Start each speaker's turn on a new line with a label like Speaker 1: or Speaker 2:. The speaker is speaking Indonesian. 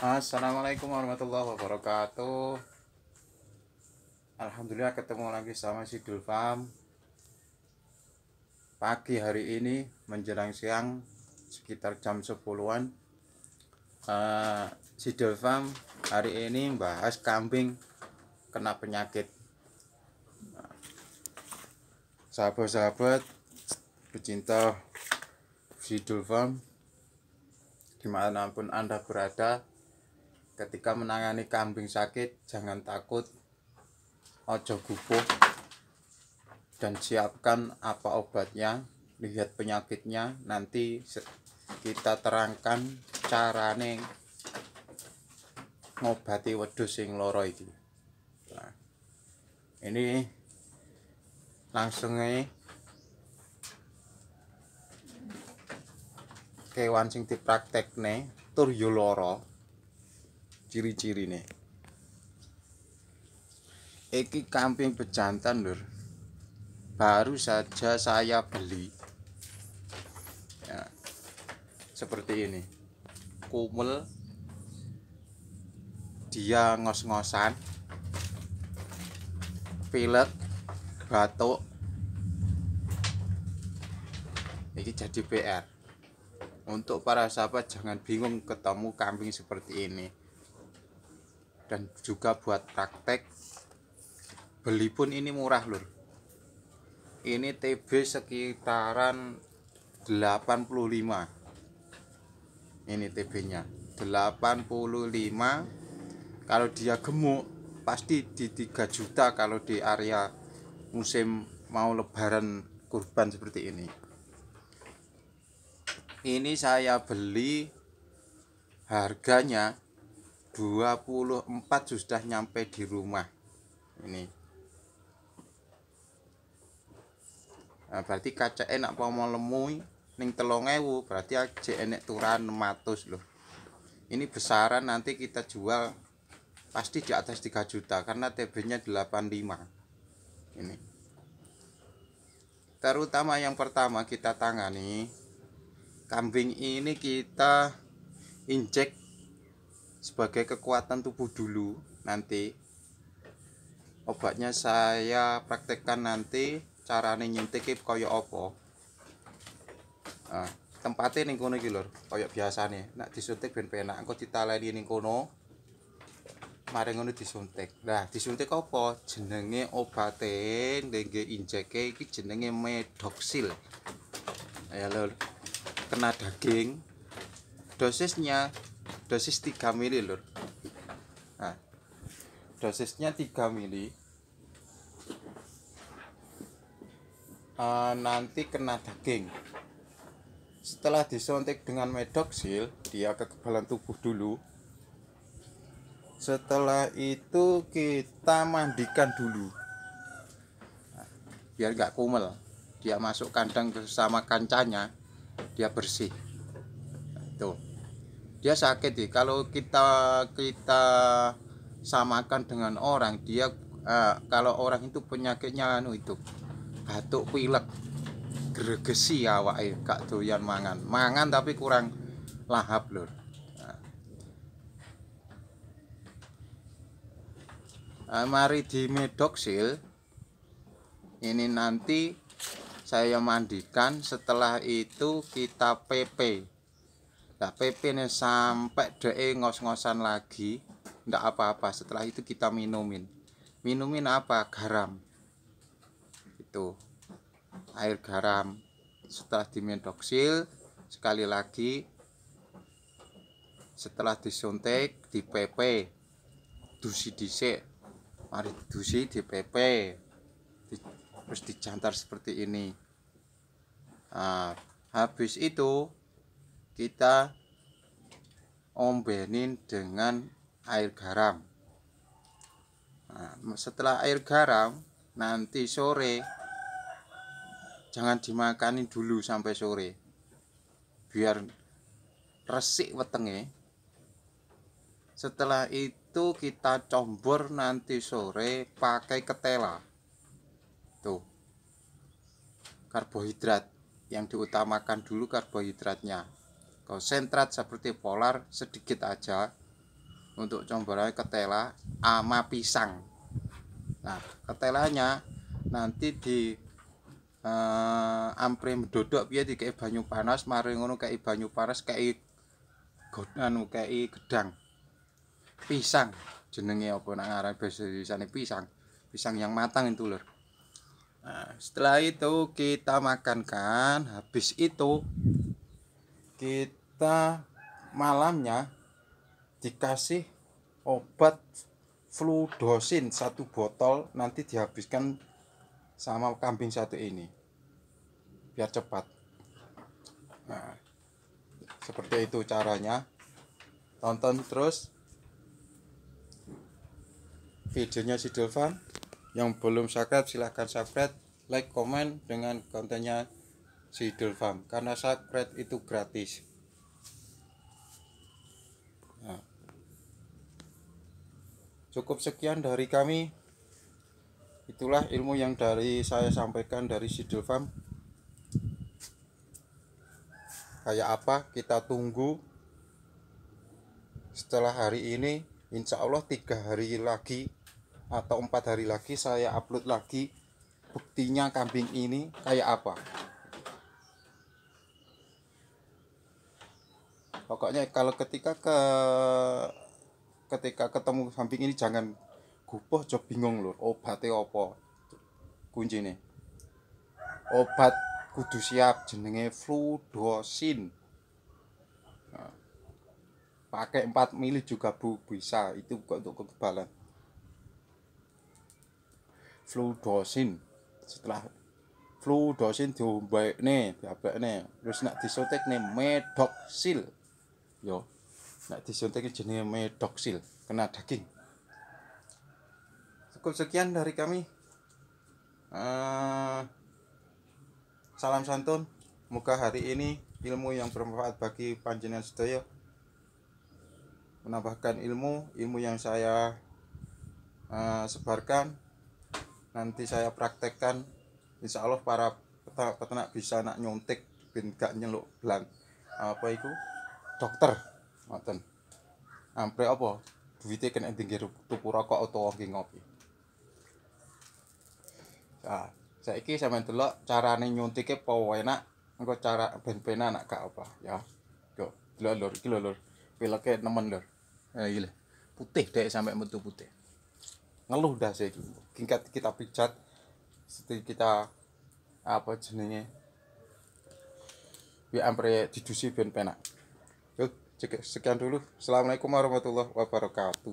Speaker 1: Assalamualaikum warahmatullahi wabarakatuh. Alhamdulillah ketemu lagi sama si Dulfam. Pagi hari ini menjelang siang sekitar jam 10-an. Si Dulfam hari ini bahas kambing kena penyakit. Sahabat-sahabat pecinta si Dulfam, dimanapun Anda berada, ketika menangani kambing sakit jangan takut, ojo gupuh, dan siapkan apa obatnya, lihat penyakitnya, nanti kita terangkan carane ngobati wedhus sing loro iki. Nah, ini langsung kewan sing dipraktekne tur yo loro. Ciri-cirine iki kambing bejantan lur, baru saja saya beli ya, seperti ini, kumel, dia ngos-ngosan, pilek, batuk. Ini jadi PR untuk para sahabat, jangan bingung ketemu kambing seperti ini. Dan juga buat praktek beli pun ini murah lur. Ini TB sekitaran 85. Ini TB nya 85. Kalau dia gemuk pasti di 3 juta kalau di area musim mau lebaran kurban seperti ini. Ini saya beli harganya 24 sudah nyampe di rumah ini. Nah, berarti kaca enak mau lemu ning 3.000, berarti aja enek turan 600 loh. Ini besaran nanti kita jual pasti di atas 3 juta karena TB nya 85 ini. Terutama yang pertama kita tangani kambing ini, kita injek sebagai kekuatan tubuh dulu. Nanti obatnya saya praktekkan nanti carane nyuntik kaya apa. Nah, tempatnya ning kono iki lur, kaya biasane nek disuntik ben penak, engko ditaleni ning kono. Mari ngono disuntik. Nah, disuntik apa? Jenenge obate ngge injeke iki jenenge Medoxil. Ya lur, kena daging. Dosis 3 mili lur. Nah, dosisnya 3 mili. Nanti kena daging. Setelah disuntik dengan Medoxil, dia kekebalan tubuh dulu. Setelah itu kita mandikan dulu. Nah, biar nggak kumel. Dia masuk kandang bersama kancanya, dia bersih. Tuh. Dia sakit nih kalau kita samakan dengan orang. Dia kalau orang itu penyakitnya itu batuk, pilek, gregesi awake, gak doyan mangan tapi kurang lahap lur. Mari di Medoxil ini nanti saya mandikan. Setelah itu kita PP. Nah, PP ini sampai DE ngos-ngosan lagi, ndak apa-apa. Setelah itu kita minumin apa? Garam. Itu air garam. Setelah dimedoxil sekali lagi, setelah disuntik di PP, dusi dhisik, mari dusi di PP, terus dijantar seperti ini. Nah, habis itu kita ombenin dengan air garam. Nah, setelah air garam, nanti sore jangan dimakanin dulu sampai sore, biar resik wetenge. Setelah itu kita combor nanti sore pakai ketela. Tuh, karbohidrat yang diutamakan dulu karbohidratnya. Konsentrat seperti polar sedikit aja, untuk comberannya ketela ama pisang. Nah, ketelanya nanti di ampre mendodok piye dikei banyu panas, mari ngono kei banyu panas kei kei gedang. Pisang jenenge apa nak ngaran bahasa Indonesiane pisang. Pisang yang matang itu lur. Nah, setelah itu kita makankan, habis itu kita malamnya dikasih obat fludosin 1 botol, nanti dihabiskan sama kambing satu ini biar cepat. Nah, seperti itu caranya. Tonton terus videonya Sidul Farm. Yang belum subscribe silahkan subscribe, like, komen dengan kontennya Sidul Farm, karena subscribe itu gratis. Nah, cukup sekian dari kami. Itulah ilmu yang saya sampaikan dari Sidul Farm. Kayak apa kita tunggu setelah hari ini. Insya Allah 3 hari lagi atau 4 hari lagi saya upload lagi buktinya kambing ini kayak apa. Pokoknya kalau ketika ketemu kambing ini jangan gupoh, coba bingung lur, obatnya apa kuncinya. Obat kudu siap, jenenge fludosin. Nah, pakai 4 mili juga bisa, itu untuk kekebalan. Fludosin. Setelah fludosin diombekne, terus nak disuntikne medoksil. Yo, nak disuntik jenenge medoksil, kena daging. Cukup sekian dari kami. Salam santun. Moga hari ini ilmu yang bermanfaat bagi panjenengan sedaya, menambahkan ilmu yang saya sebarkan. Nanti saya praktekkan, insya Allah para peternak bisa nak nyuntik ben gak nyeluk belang apa itu dokter ngoten. Ampre apa duwite kena pinggir tuku rokok utawa ngopi. Nah, saiki sampeyan delok carane nyuntike apa enak, engko cara ben-ben anak gak apa ya. Yo, delok lur, iki lho lur. Pileke nemen lur. Ya iki lho. Putih dek sampai metu putih. Ngeluh dah saya tingkat kita pijat setelah kita apa jenenge biar ampre didusi ben penak. Yuk, sekian dulu. Assalamualaikum warahmatullahi wabarakatuh.